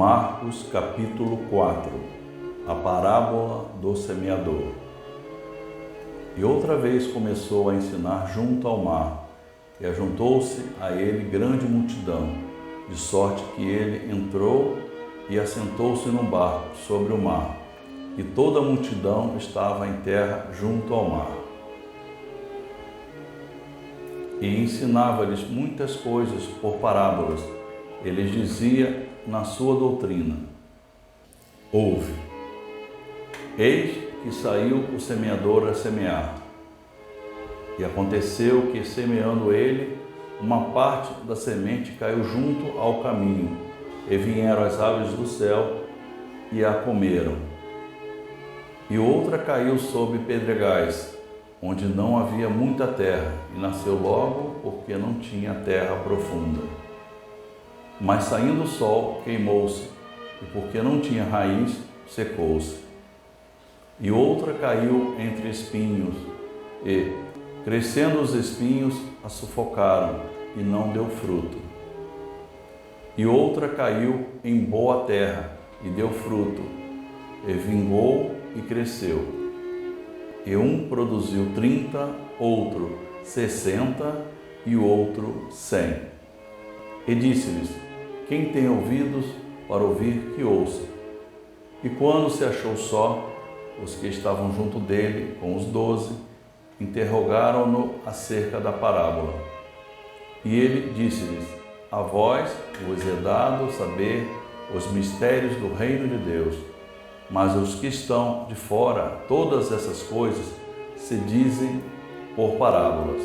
Marcos capítulo 4. A parábola do semeador. E outra vez começou a ensinar junto ao mar, e ajuntou-se a ele grande multidão, de sorte que ele entrou e assentou-se num barco sobre o mar, e toda a multidão estava em terra junto ao mar. E ensinava-lhes muitas coisas por parábolas. Ele dizia na sua doutrina: Ouve, eis que saiu o semeador a semear. E aconteceu que, semeando ele, uma parte da semente caiu junto ao caminho, e vieram as aves do céu e a comeram. E outra caiu sobre pedregais, onde não havia muita terra, e nasceu logo, porque não tinha terra profunda. Mas saindo o sol, queimou-se, e porque não tinha raiz, secou-se. E outra caiu entre espinhos, e, crescendo os espinhos, a sufocaram, e não deu fruto. E outra caiu em boa terra, e deu fruto, e vingou e cresceu. E um produziu 30, outro 60 e o outro 100. E disse-lhes: Quem tem ouvidos para ouvir, que ouça. E quando se achou só, os que estavam junto dele, com os 12, interrogaram-no acerca da parábola. E ele disse-lhes: A vós vos é dado saber os mistérios do reino de Deus, mas os que estão de fora, todas essas coisas se dizem por parábolas,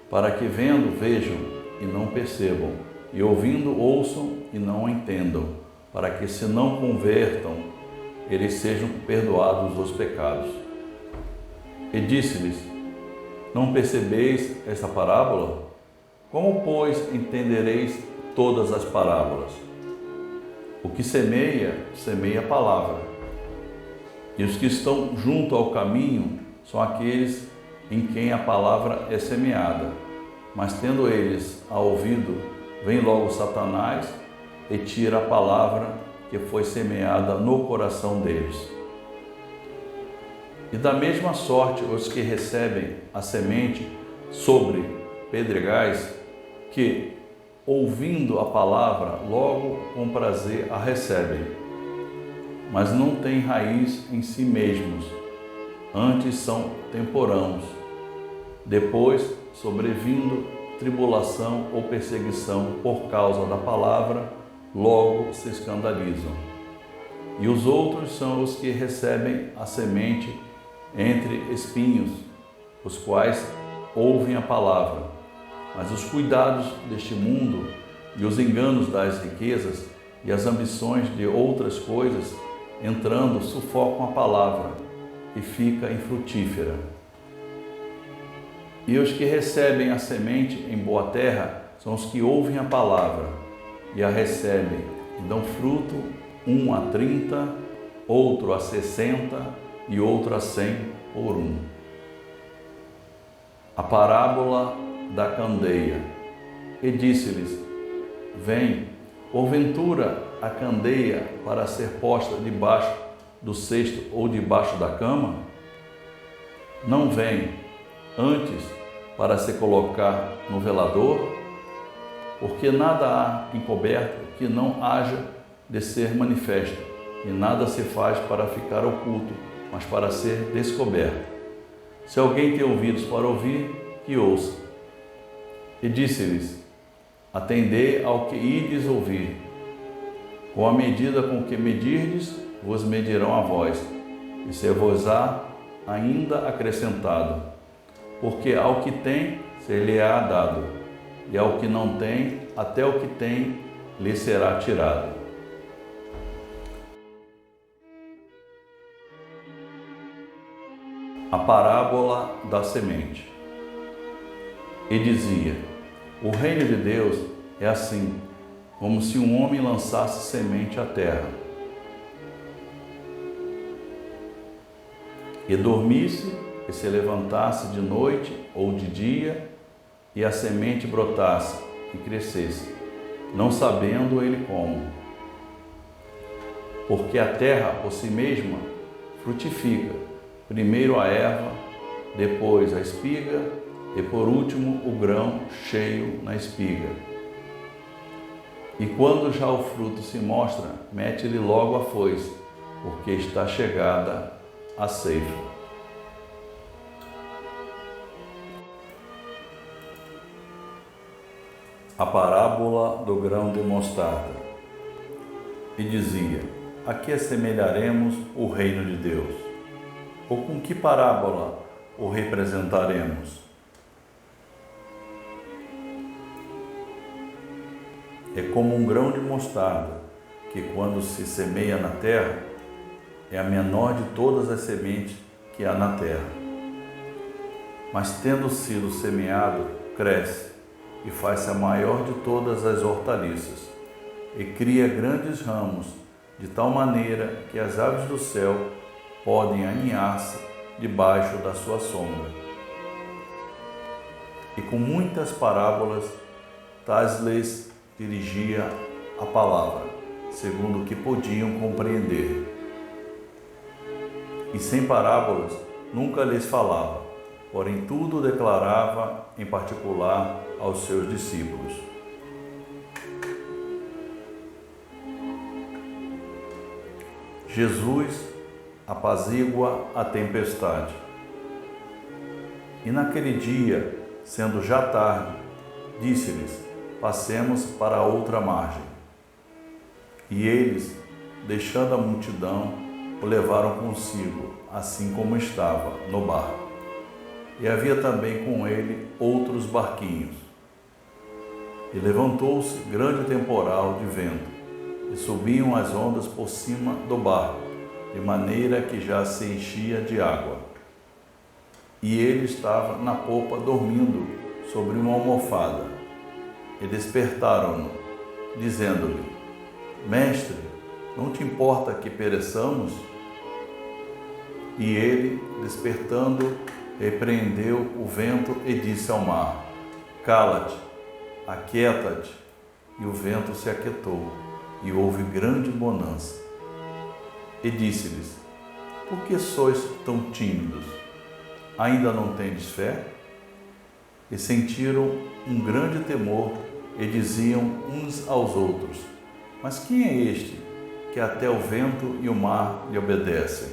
para que vendo vejam e não percebam, e ouvindo ouçam e não entendam, para que se não convertam, eles sejam perdoados os pecados. E disse-lhes: Não percebeis esta parábola? Como, pois, entendereis todas as parábolas? O que semeia, semeia a palavra. E os que estão junto ao caminho são aqueles em quem a palavra é semeada. Mas tendo eles a ouvido, vem logo Satanás e tira a palavra que foi semeada no coração deles. E da mesma sorte os que recebem a semente sobre pedregais, que, ouvindo a palavra, logo com prazer a recebem, mas não têm raiz em si mesmos, antes são temporãos. Depois, sobrevindo tribulação ou perseguição por causa da palavra, logo se escandalizam. E os outros são os que recebem a semente entre espinhos, os quais ouvem a palavra, mas os cuidados deste mundo e os enganos das riquezas e as ambições de outras coisas, entrando, sufocam a palavra e fica infrutífera. E os que recebem a semente em boa terra são os que ouvem a palavra e a recebem e dão fruto, um a 30, outro a 60 e outro a 100 por um. A parábola da candeia. E disse-lhes: Vem, porventura, a candeia para ser posta debaixo do cesto ou debaixo da cama? Não vem, antes para se colocar no velador? Porque nada há encoberto que não haja de ser manifesto, e nada se faz para ficar oculto, mas para ser descoberto. Se alguém tem ouvidos para ouvir, que ouça. E disse-lhes: Atendei ao que ides ouvir. Com a medida com que medirdes, vos medirão a vós, e se-vos-á ainda acrescentado. Porque ao que tem, ser-lhe-á dado, e ao que não tem, até o que tem, lhe será tirado. A parábola da semente. E dizia: O reino de Deus é assim, como se um homem lançasse semente à terra, e dormisse e se levantasse de noite ou de dia, e a semente brotasse e crescesse, não sabendo ele como. porque a terra por si mesma frutifica, primeiro a erva, depois a espiga e por último o grão cheio na espiga. E quando já o fruto se mostra, mete-lhe logo a foice, porque está chegada a ceifa. A parábola do grão de mostarda. E dizia: a que assemelharemos o reino de Deus? Ou com que parábola o representaremos? É como um grão de mostarda, que quando se semeia na terra, é a menor de todas as sementes que há na terra. Mas tendo sido semeado, cresce e faz-se a maior de todas as hortaliças, e cria grandes ramos, de tal maneira que as aves do céu podem aninhar-se debaixo da sua sombra. E com muitas parábolas, tais-lhes dirigia a palavra, segundo o que podiam compreender. E sem parábolas nunca lhes falava, porém tudo declarava em particular aos seus discípulos. Jesus apazigua a tempestade. E naquele dia, sendo já tarde, disse-lhes: passemos para a outra margem. E eles, deixando a multidão, o levaram consigo, assim como estava, no barco. E havia também com ele outros barquinhos. E levantou-se grande temporal de vento, e subiam as ondas por cima do barco, de maneira que já se enchia de água. E ele estava na popa dormindo sobre uma almofada. E despertaram-no, dizendo-lhe: Mestre, não te importa que pereçamos? E ele, despertando, repreendeu o vento e disse ao mar: Cala-te, aquieta-te. E o vento se aquietou, e houve grande bonança. E disse-lhes: Por que sois tão tímidos? Ainda não tendes fé? E sentiram um grande temor e diziam uns aos outros: Mas quem é este que até o vento e o mar lhe obedecem?